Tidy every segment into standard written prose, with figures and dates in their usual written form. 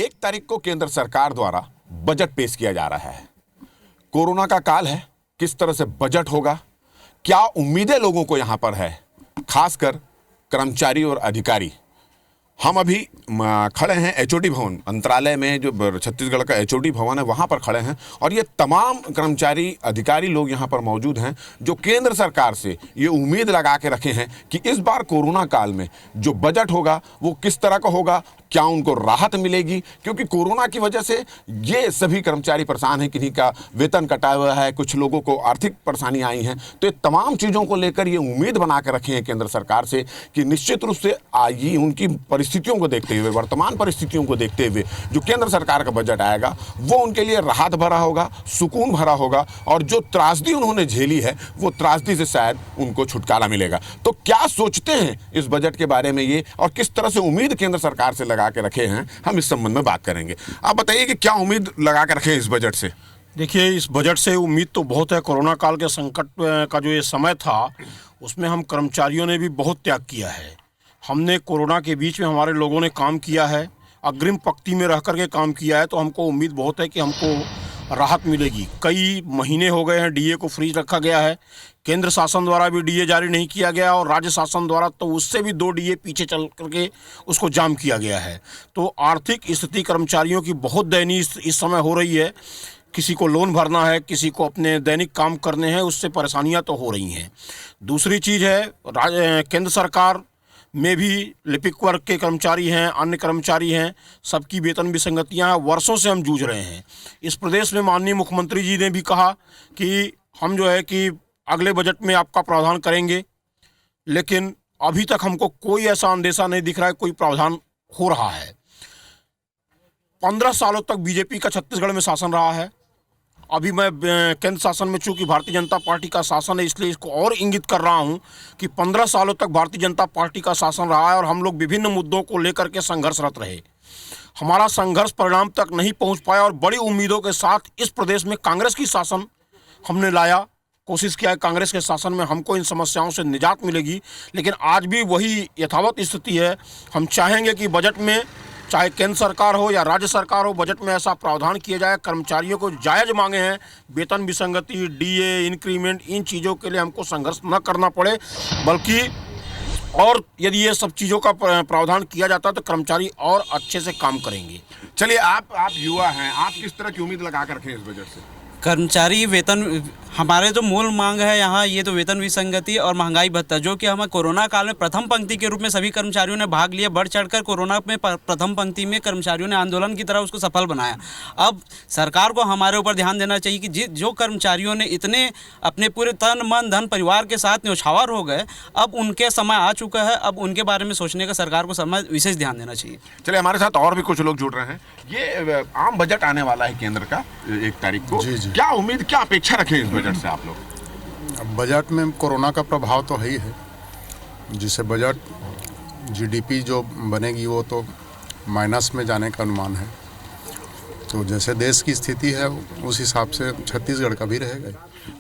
1 तारीख को केंद्र सरकार द्वारा बजट पेश किया जा रहा है। कोरोना का काल है, किस तरह से बजट होगा, क्या उम्मीदें लोगों को यहां पर है, खासकर कर्मचारी और अधिकारी। हम अभी खड़े हैं एचओडी भवन, मंत्रालय में जो छत्तीसगढ़ का एचओडी भवन है वहाँ पर खड़े हैं और ये तमाम कर्मचारी अधिकारी लोग यहाँ पर मौजूद हैं जो केंद्र सरकार से ये उम्मीद लगा के रखे हैं कि इस बार कोरोना काल में जो बजट होगा वो किस तरह का होगा, क्या उनको राहत मिलेगी। क्योंकि कोरोना की वजह से ये सभी कर्मचारी परेशान हैं, किन्हीं का वेतन कटा हुआ है, कुछ लोगों को आर्थिक परेशानी आई हैं। तो ये तमाम चीज़ों को लेकर ये उम्मीद बना कर रखे हैं केंद्र सरकार से कि निश्चित रूप से आएगी, उनकी परिस्थितियों को देखते हुए, वर्तमान परिस्थितियों को देखते हुए जो केंद्र सरकार का बजट आएगा वो उनके लिए राहत भरा होगा, सुकून भरा होगा और जो त्रासदी उन्होंने झेली है वो त्रासदी से शायद उनको छुटकारा मिलेगा। तो क्या सोचते हैं इस बजट के बारे में ये और किस तरह से उम्मीद केंद्र सरकार से लगा के रखे हैं, हम इस संबंध में बात करेंगे। आप बताइए कि क्या उम्मीद लगा के रखे हैं इस बजट से। देखिए, इस बजट से उम्मीद तो बहुत है। कोरोना काल के संकट का जो ये समय था उसमें हम कर्मचारियों ने भी बहुत त्याग किया है। हमने कोरोना के बीच में हमारे लोगों ने काम किया है, अग्रिम पंक्ति में रह करके काम किया है, तो हमको उम्मीद बहुत है कि हमको राहत मिलेगी। कई महीने हो गए हैं डीए को फ्रीज रखा गया है, केंद्र शासन द्वारा भी डीए जारी नहीं किया गया और राज्य शासन द्वारा तो उससे भी 2 डीए पीछे चल करके उसको जाम किया गया है। तो आर्थिक स्थिति कर्मचारियों की बहुत दयनीय इस समय हो रही है। किसी को लोन भरना है, किसी को अपने दैनिक काम करने हैं, उससे परेशानियां तो हो रही हैं। दूसरी चीज़ है, केंद्र सरकार में भी लिपिक वर्ग के कर्मचारी हैं, अन्य कर्मचारी हैं, सबकी वेतन विसंगतियां हैं, वर्षों से हम जूझ रहे हैं। इस प्रदेश में माननीय मुख्यमंत्री जी ने भी कहा कि हम जो है कि अगले बजट में आपका प्रावधान करेंगे, लेकिन अभी तक हमको कोई ऐसा अंदेशा नहीं दिख रहा है कोई प्रावधान हो रहा है। 15 सालों तक बीजेपी का छत्तीसगढ़ में शासन रहा है। अभी मैं केंद्र शासन में, चूंकि भारतीय जनता पार्टी का शासन है, इसलिए इसको और इंगित कर रहा हूं कि 15 सालों तक भारतीय जनता पार्टी का शासन रहा है और हम लोग विभिन्न मुद्दों को लेकर के संघर्षरत रहे। हमारा संघर्ष परिणाम तक नहीं पहुंच पाया और बड़ी उम्मीदों के साथ इस प्रदेश में कांग्रेस की शासन हमने लाया, कोशिश किया है कांग्रेस के शासन में हमको इन समस्याओं से निजात मिलेगी, लेकिन आज भी वही यथावत स्थिति है। हम चाहेंगे कि बजट में, चाहे केंद्र सरकार हो या राज्य सरकार हो, बजट में ऐसा प्रावधान किया जाए। कर्मचारियों को जायज़ मांगे हैं, वेतन विसंगति, डीए, इंक्रीमेंट, इन चीज़ों के लिए हमको संघर्ष न करना पड़े, बल्कि और यदि ये सब चीज़ों का प्रावधान किया जाता है तो कर्मचारी और अच्छे से काम करेंगे। चलिए, आप युवा हैं, आप किस तरह की उम्मीद लगा कर रखे हैं इस बजट से। कर्मचारी वेतन, हमारे जो मूल मांग है यहाँ ये तो वेतन विसंगति और महंगाई भत्ता, जो कि हमें कोरोना काल में प्रथम पंक्ति के रूप में सभी कर्मचारियों ने भाग लिया। बढ़ चढ़कर कोरोना में प्रथम पंक्ति में कर्मचारियों ने आंदोलन की तरह उसको सफल बनाया। अब सरकार को हमारे ऊपर ध्यान देना चाहिए कि जो कर्मचारियों ने इतने अपने पूरे तन मन धन परिवार के साथ न्यौछावर हो गए, अब उनके समय आ चुका है, अब उनके बारे में सोचने का सरकार को समय विशेष ध्यान देना चाहिए। चलिए, हमारे साथ और भी कुछ लोग जुड़ रहे हैं। ये आम बजट आने वाला है केंद्र का 1 तारीख को। जी। क्या उम्मीद, क्या अपेक्षा रखें इस बजट से आप लोग। बजट में कोरोना का प्रभाव तो है ही है, जिससे बजट जीडीपी जो बनेगी वो तो माइनस में जाने का अनुमान है। तो जैसे देश की स्थिति है उस हिसाब से छत्तीसगढ़ का भी रहेगा।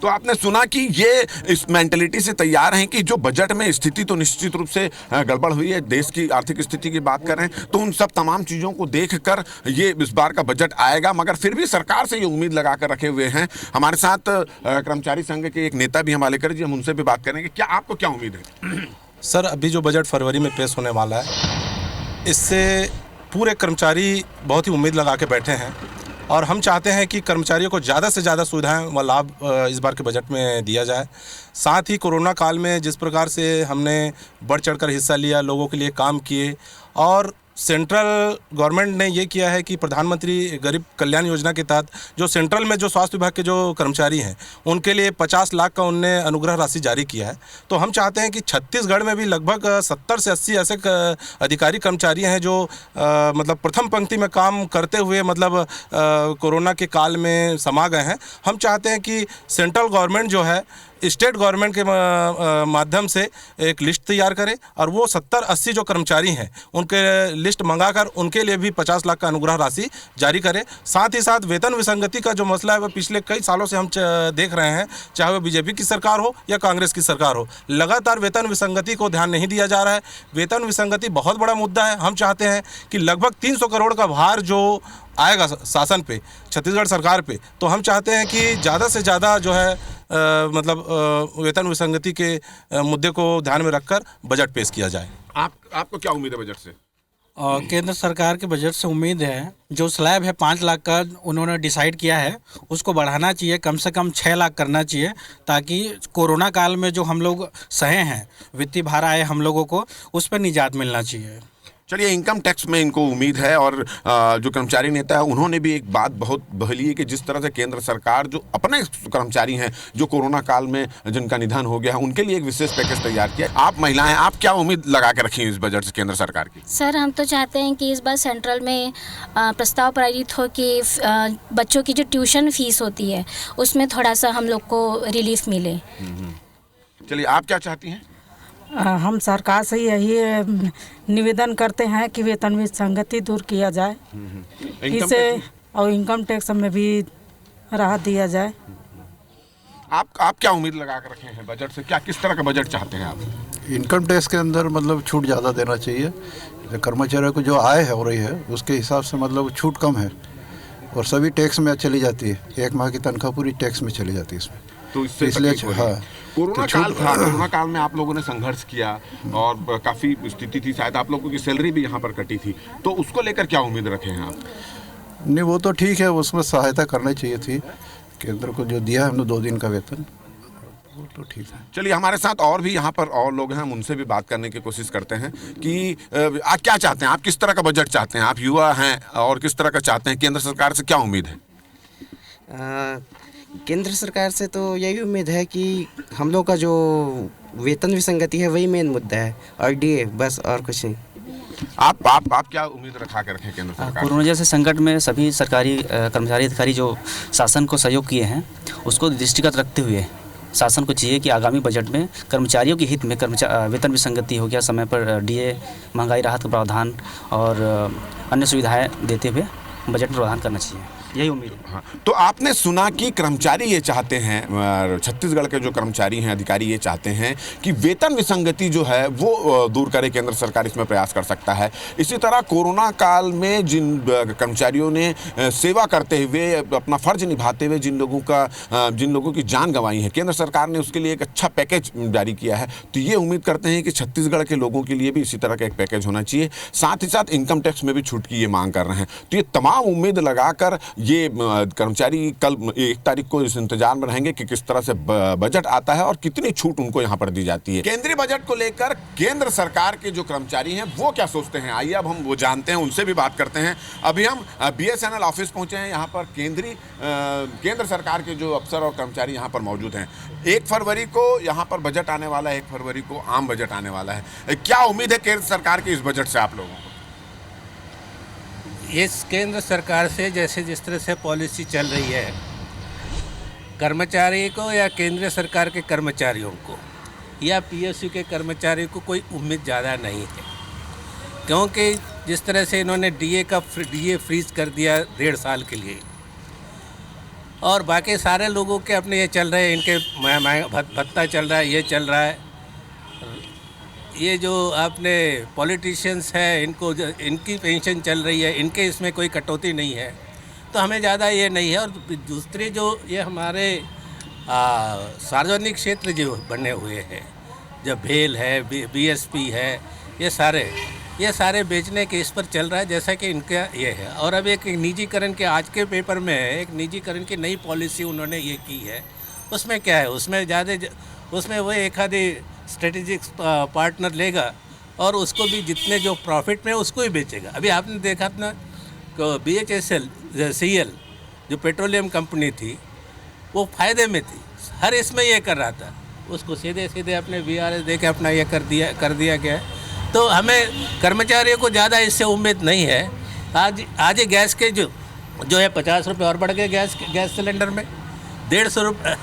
तो आपने सुना कि ये इस मेंटलिटी से तैयार हैं कि जो बजट में स्थिति तो निश्चित रूप से गड़बड़ हुई है, देश की आर्थिक स्थिति की बात कर रहे हैं, तो उन सब तमाम चीज़ों को देखकर ये इस बार का बजट आएगा, मगर फिर भी सरकार से ये उम्मीद लगा कर रखे हुए हैं। हमारे साथ कर्मचारी संघ के एक नेता भी हमारे कर जी, हम उनसे भी बात करेंगे। क्या आपको क्या उम्मीद है। सर, अभी जो बजट फरवरी में पेश होने वाला है, इससे पूरे कर्मचारी बहुत ही उम्मीद लगा के बैठे हैं और हम चाहते हैं कि कर्मचारियों को ज़्यादा से ज़्यादा सुविधाएं व लाभ इस बार के बजट में दिया जाए। साथ ही कोरोना काल में जिस प्रकार से हमने बढ़ चढ़कर हिस्सा लिया, लोगों के लिए काम किए, और सेंट्रल गवर्नमेंट ने ये किया है कि प्रधानमंत्री गरीब कल्याण योजना के तहत जो सेंट्रल में जो स्वास्थ्य विभाग के जो कर्मचारी हैं उनके लिए 50 लाख का उनने अनुग्रह राशि जारी किया है। तो हम चाहते हैं कि छत्तीसगढ़ में भी लगभग 70 से 80 ऐसे अधिकारी कर्मचारी हैं जो मतलब प्रथम पंक्ति में काम करते हुए मतलब कोरोना के काल में समा गए हैं। हम चाहते हैं कि सेंट्रल गवर्नमेंट जो है स्टेट गवर्नमेंट के माध्यम से एक लिस्ट तैयार करे और वो 70-80 जो कर्मचारी हैं उनके लिस्ट मंगाकर उनके लिए भी 50 लाख का अनुग्रह राशि जारी करे। साथ ही साथ वेतन विसंगति का जो मसला है वो पिछले कई सालों से हम देख रहे हैं, चाहे वो बीजेपी की सरकार हो या कांग्रेस की सरकार हो, लगातार वेतन विसंगति को ध्यान नहीं दिया जा रहा है। वेतन विसंगति बहुत बड़ा मुद्दा है। हम चाहते हैं कि लगभग 300 करोड़ का भार जो आएगा शासन पे, छत्तीसगढ़ सरकार पे, तो हम चाहते हैं कि ज़्यादा से ज़्यादा जो है वेतन विसंगति के मुद्दे को ध्यान में रखकर बजट पेश किया जाए। आपको क्या उम्मीद है बजट से? केंद्र सरकार के बजट से उम्मीद है, जो स्लैब है 5 लाख का उन्होंने डिसाइड किया है उसको बढ़ाना चाहिए, कम से कम 6 लाख करना चाहिए, ताकि कोरोना काल में जो हम लोग सहे हैं, वित्तीय भार आए हम लोगों को, उस पर निजात मिलना चाहिए। चलिए, इनकम टैक्स में इनको उम्मीद है और जो कर्मचारी नेता है उन्होंने भी एक बात बहुत बहली है कि जिस तरह से केंद्र सरकार जो अपने कर्मचारी हैं जो कोरोना काल में जिनका निधन हो गया है उनके लिए एक विशेष पैकेज तैयार किया। आप महिलाएं, आप क्या उम्मीद लगा के रखी हैं इस बजट से केंद्र सरकार की? सर, हम तो चाहते हैं कि इस बार सेंट्रल में प्रस्ताव पारित हो कि बच्चों की जो ट्यूशन फीस होती है उसमें थोड़ा सा हम लोग को रिलीफ मिले। चलिए, आप क्या चाहती हैं? हम सरकार से यही निवेदन करते हैं कि वेतन विसंगति दूर किया जाए, इसे और इनकम टैक्स में भी राहत दिया जाए। आप क्या उम्मीद लगा कर रखे हैं बजट से? क्या किस तरह का बजट चाहते हैं आप? इनकम टैक्स के अंदर मतलब छूट ज़्यादा देना चाहिए। कर्मचारियों को जो आय हो रही है उसके हिसाब से मतलब छूट कम है और सभी टैक्स में चली जाती है। 1 माह की तनख्वाह पूरी टैक्स में चली जाती है इसमें। तो इससे इसलिए हाँ, कोरोना काल था, कोरोना काल में आप लोगों ने संघर्ष किया और काफ़ी स्थिति थी, शायद आप लोगों की सैलरी भी यहाँ पर कटी थी, तो उसको लेकर क्या उम्मीद रखे हैं आप? नहीं, वो तो ठीक है, उसमें सहायता करनी चाहिए थी। केंद्र को जो दिया है हमने 2 दिन का वेतन, वो तो ठीक है। चलिए, हमारे साथ और भी यहाँ पर और लोग हैं, हम उनसे भी बात करने की कोशिश करते हैं कि आप क्या चाहते हैं, आप किस तरह का बजट चाहते हैं? आप युवा हैं और किस तरह का चाहते हैं? केंद्र सरकार से क्या उम्मीद है? केंद्र सरकार से तो यही उम्मीद है कि हम लोग का जो वेतन विसंगति है वही मेन मुद्दा है, और डीए, बस और कुछ नहीं। आप क्या उम्मीद रखा कर रखे केंद्र सरकार? कोरोना जैसे संकट में सभी सरकारी कर्मचारी अधिकारी जो शासन को सहयोग किए हैं उसको दृष्टिगत रखते हुए शासन को चाहिए कि आगामी बजट में कर्मचारियों के हित में वेतन विसंगति हो गया, समय पर डीए, महंगाई राहत का प्रावधान और अन्य सुविधाएं देते हुए बजट में प्रावधान करना चाहिए, यही उम्मीद है। हाँ, तो आपने सुना कि कर्मचारी ये चाहते हैं, छत्तीसगढ़ के जो कर्मचारी हैं, अधिकारी ये चाहते हैं कि वेतन विसंगति जो है वो दूर करे केंद्र सरकार, इसमें प्रयास कर सकता है। इसी तरह कोरोना काल में जिन कर्मचारियों ने सेवा करते हुए, अपना फर्ज निभाते हुए जिन लोगों की जान गंवाई है, केंद्र सरकार ने उसके लिए एक अच्छा पैकेज जारी किया है। तो ये उम्मीद करते हैं कि छत्तीसगढ़ के लोगों के लिए भी इसी तरह का एक पैकेज होना चाहिए। साथ ही साथ इनकम टैक्स में भी छूट की ये मांग कर रहे हैं। तो ये तमाम उम्मीद लगाकर ये कर्मचारी कल 1 तारीख को इस इंतजार में रहेंगे कि किस तरह से बजट आता है और कितनी छूट उनको यहाँ पर दी जाती है। केंद्रीय बजट को लेकर केंद्र सरकार के जो कर्मचारी हैं वो क्या सोचते हैं, आइए अब हम वो जानते हैं, उनसे भी बात करते हैं। अभी हम BSNL ऑफिस पहुंचे हैं। यहाँ पर केंद्र सरकार के जो अफसर और कर्मचारी यहाँ पर मौजूद हैं। 1 फरवरी को यहाँ पर बजट आने वाला है, 1 फरवरी को आम बजट आने वाला है। क्या उम्मीद है केंद्र सरकार की इस बजट से आप लोगों को? इस केंद्र सरकार से जैसे जिस तरह से पॉलिसी चल रही है, कर्मचारी को या केंद्र सरकार के कर्मचारियों को या PSU के कर्मचारियों को कोई उम्मीद ज़्यादा नहीं है, क्योंकि जिस तरह से इन्होंने डीए फ्रीज कर दिया 1.5 साल के लिए, और बाकी सारे लोगों के अपने ये चल रहे हैं, इनके भत्ता चल रहा है, ये चल रहा है। ये जो आपने पॉलिटिशियंस है इनकी पेंशन चल रही है, इनके इसमें कोई कटौती नहीं है, तो हमें ज़्यादा ये नहीं है। और दूसरे जो ये हमारे सार्वजनिक क्षेत्र जो बने हुए हैं, जो भेल है, BSP है, ये सारे बेचने के इस पर चल रहा है, जैसा कि इनका ये है। और अब एक निजीकरण के आज के पेपर में एक निजीकरण की नई पॉलिसी उन्होंने ये की है। उसमें क्या है, उसमें वो एक आधे स्ट्रेटेजिक पार्टनर लेगा और उसको भी जितने जो प्रॉफिट में उसको ही बेचेगा। अभी आपने देखा था ना, BHCL जो पेट्रोलियम कंपनी थी वो फ़ायदे में थी, हर इसमें ये कर रहा था, उसको सीधे अपने VRS दे के अपना ये कर दिया गया है। तो हमें कर्मचारियों को ज़्यादा इससे उम्मीद नहीं है। आज ही गैस के जो है 50 रुपये और बढ़ गए गैस सिलेंडर में, 150 रुपये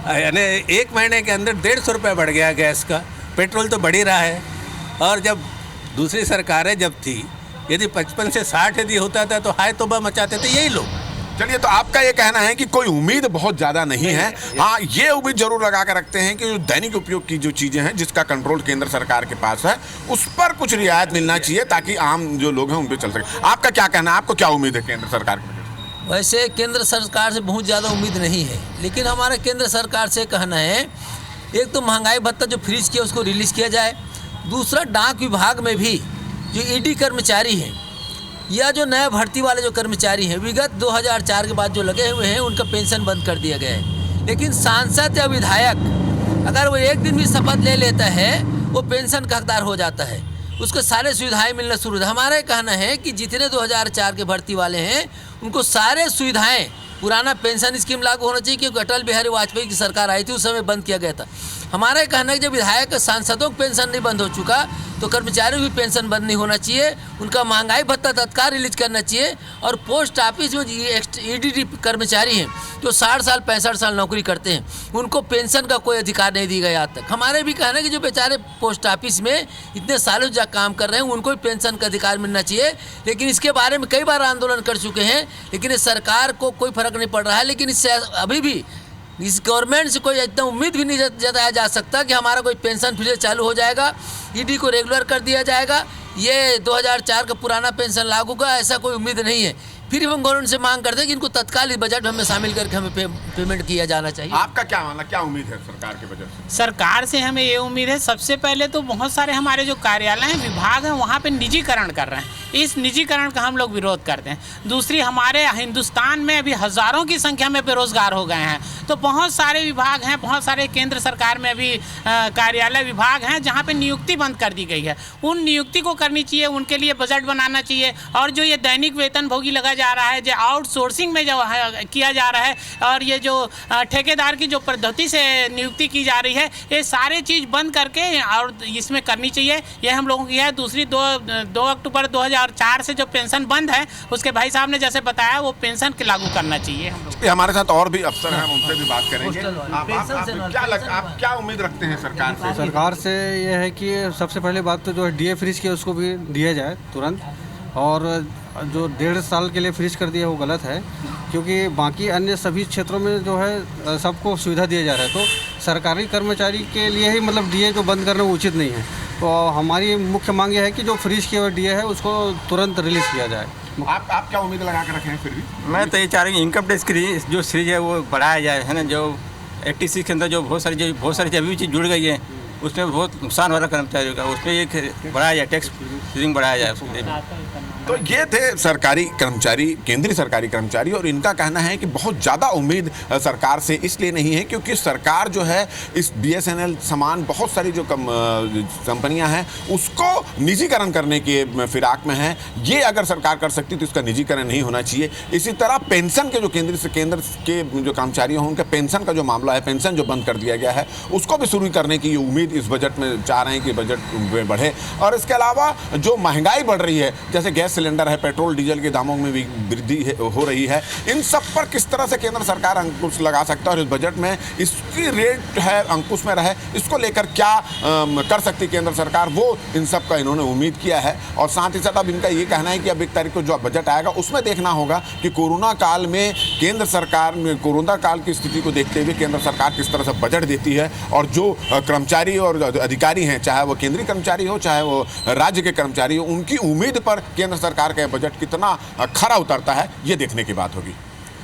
यानी 1 महीने के अंदर 150 रुपये बढ़ गया गैस का, पेट्रोल तो बढ़ ही रहा है। और जब दूसरी सरकारें जब थी, यदि 55 से 60 यदि होता था तो हाय तौबा मचाते थे यही लोग। चलिए, तो आपका ये कहना है कि कोई उम्मीद बहुत ज़्यादा नहीं है। हाँ, ये उम्मीद जरूर लगा कर रखते हैं कि जो दैनिक उपयोग की जो चीज़ें हैं, जिसका कंट्रोल केंद्र सरकार के पास है, उस पर कुछ रियायत मिलना चाहिए ताकि आम जो लोग हैं उन पर चल सके। आपका क्या कहना है? आपको क्या उम्मीद है केंद्र सरकार की? वैसे केंद्र सरकार से बहुत ज़्यादा उम्मीद नहीं है, लेकिन हमारे केंद्र सरकार से कहना है, एक तो महंगाई भत्ता जो फ्रीज किया उसको रिलीज़ किया जाए। दूसरा, डाक विभाग में भी जो ईडी कर्मचारी हैं या जो नया भर्ती वाले जो कर्मचारी हैं, विगत 2004 के बाद जो लगे हुए हैं, उनका पेंशन बंद कर दिया गया है। लेकिन सांसद या विधायक अगर वो एक दिन भी शपथ ले लेता है, वो पेंशन का हकदार हो जाता है, उसको सारे सुविधाएं मिलना शुरू। हमारा कहना है कि जितने 2004 के भर्ती वाले हैं उनको सारे सुविधाएं, पुराना पेंशन स्कीम लागू होना चाहिए, क्योंकि अटल बिहारी वाजपेयी की सरकार आई थी उस समय बंद किया गया था। हमारा कहना है कि जब विधायक सांसदों का पेंशन नहीं बंद हो चुका तो कर्मचारियों की पेंशन बंद नहीं होना चाहिए, उनका महंगाई भत्ता तत्काल रिलीज करना चाहिए। और पोस्ट ऑफिस में ईडी कर्मचारी हैं जो 60 साल 65 साल नौकरी करते हैं, उनको पेंशन का कोई अधिकार नहीं दिया गया आज तक। हमारे भी कहना है कि जो बेचारे पोस्ट ऑफिस में इतने सालों से काम कर रहे हैं, उनको भी पेंशन का अधिकार मिलना चाहिए। लेकिन इसके बारे में कई बार आंदोलन कर चुके हैं, लेकिन इस सरकार को कोई फर्क नहीं पड़ रहा है। लेकिन इससे अभी भी इस गवर्नमेंट से कोई इतना उम्मीद भी नहीं जताया जा सकता कि हमारा कोई पेंशन फिर चालू हो जाएगा, ईडी को रेगुलर कर दिया जाएगा, ये 2004 का पुराना पेंशन लागू का, ऐसा कोई उम्मीद नहीं है। फिर हम गवर्नमेंट से मांग करते हैं कि इनको तत्काल इस बजट में शामिल करके हमें पेमेंट किया जाना चाहिए। आपका क्या मानना, क्या उम्मीद है सरकार के बजट से? सरकार से हमें ये उम्मीद है, सबसे पहले तो बहुत सारे हमारे जो कार्यालय हैं, विभाग हैं, वहाँ पे निजीकरण कर रहे हैं। इस निजीकरण का हम लोग विरोध करते हैं। दूसरी, हमारे हिंदुस्तान में अभी हज़ारों की संख्या में बेरोजगार हो गए हैं, तो बहुत सारे विभाग हैं, बहुत सारे केंद्र सरकार में अभी कार्यालय विभाग हैं जहाँ पे नियुक्ति बंद कर दी गई है। उन नियुक्ति को करनी चाहिए, उनके लिए बजट बनाना चाहिए। और जो ये दैनिक वेतन भोगी लगा जा रहा है, जो आउटसोर्सिंग में जो है किया जा रहा है, और ये जो ठेकेदार की जो पद्धति से नियुक्ति की जा रही है, ये सारे चीज़ बंद करके और इसमें करनी चाहिए। ये हम लोगों की है। दूसरी, 2 अक्टूबर 2004 से जो पेंशन बंद है, उसके भाई साहब ने जैसे बताया, वो पेंशन के लागू करना चाहिए। हम लोग हमारे साथ और भी अफसर हैं, उनसे भी बात करेंगे। आप क्या उम्मीद रखते हैं सरकार से? सरकार से ये है कि सबसे पहले बात तो जो है डीए फ्रीज किया उसको भी दिया जाए तुरंत, और जो 1.5 साल के लिए फ्रीज कर दिया वो गलत है, क्योंकि बाकी अन्य सभी क्षेत्रों में जो है सबको सुविधा दिया जा रहा है। तो सरकारी कर्मचारी के लिए ही मतलब डीए को बंद करना उचित नहीं है। तो हमारी मुख्य मांग ये है कि जो फ्रीज किया हुआ डीए है उसको तुरंत रिलीज़ किया जाए। आप क्या उम्मीद लगा कर रखे हैं? फिर भी मैं तो ये चाह रही हूँ इनकम टैक्स की जो सीरीज है वो बढ़ाया जाए, है ना। जो 86 के अंदर जो बहुत सारी अभी भी चीज़ जुड़ गई है, उसमें बहुत नुकसान हो रहा है कर्मचारियों का, उसमें ये बढ़ाया जाए, टैक्स सीलिंग बढ़ाया जाए उसमें। तो ये थे सरकारी कर्मचारी, केंद्रीय सरकारी कर्मचारी, और इनका कहना है कि बहुत ज़्यादा उम्मीद सरकार से इसलिए नहीं है क्योंकि सरकार जो है इस BSNL समान बहुत सारी जो कंपनियां हैं उसको निजीकरण करने के फिराक में है। ये अगर सरकार कर सकती तो इसका निजीकरण नहीं होना चाहिए। इसी तरह पेंशन के जो केंद्र के जो कर्मचारी हों, उनके पेंशन का जो मामला है, पेंशन जो बंद कर दिया गया है, उसको भी शुरू करने की उम्मीद इस बजट में चाह रहे हैं कि बजट में बढ़े। और इसके अलावा जो महंगाई बढ़ रही है, जैसे गैस सिलेंडर है, पेट्रोल डीजल के दामों में भी वृद्धि हो रही है, इन सब पर किस तरह से केंद्र सरकार अंकुश लगा सकता है और इस बजट में इसकी रेट है अंकुश में रहे, इसको लेकर क्या कर सकती केंद्र सरकार, वो इन सब का इन्होंने उम्मीद किया है। और साथ ही साथ अब इनका ये कहना है कि अब 1 तारीख को जो बजट आएगा उसमें देखना होगा कि कोरोना काल में केंद्र सरकार में कोरोना काल की स्थिति को देखते हुए केंद्र सरकार किस तरह से बजट देती है, और जो कर्मचारी और अधिकारी हैं, चाहे वो केंद्रीय कर्मचारी हो चाहे वो राज्य के कर्मचारी हो, उनकी उम्मीद पर केंद्र सरकार का बजट कितना खरा उतरता है, ये देखने की बात होगी।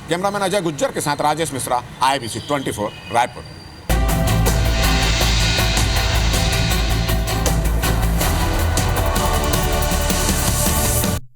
कैमरामैन अजय गुज्जर के साथ राजेश मिश्रा, IBC 24 रायपुर।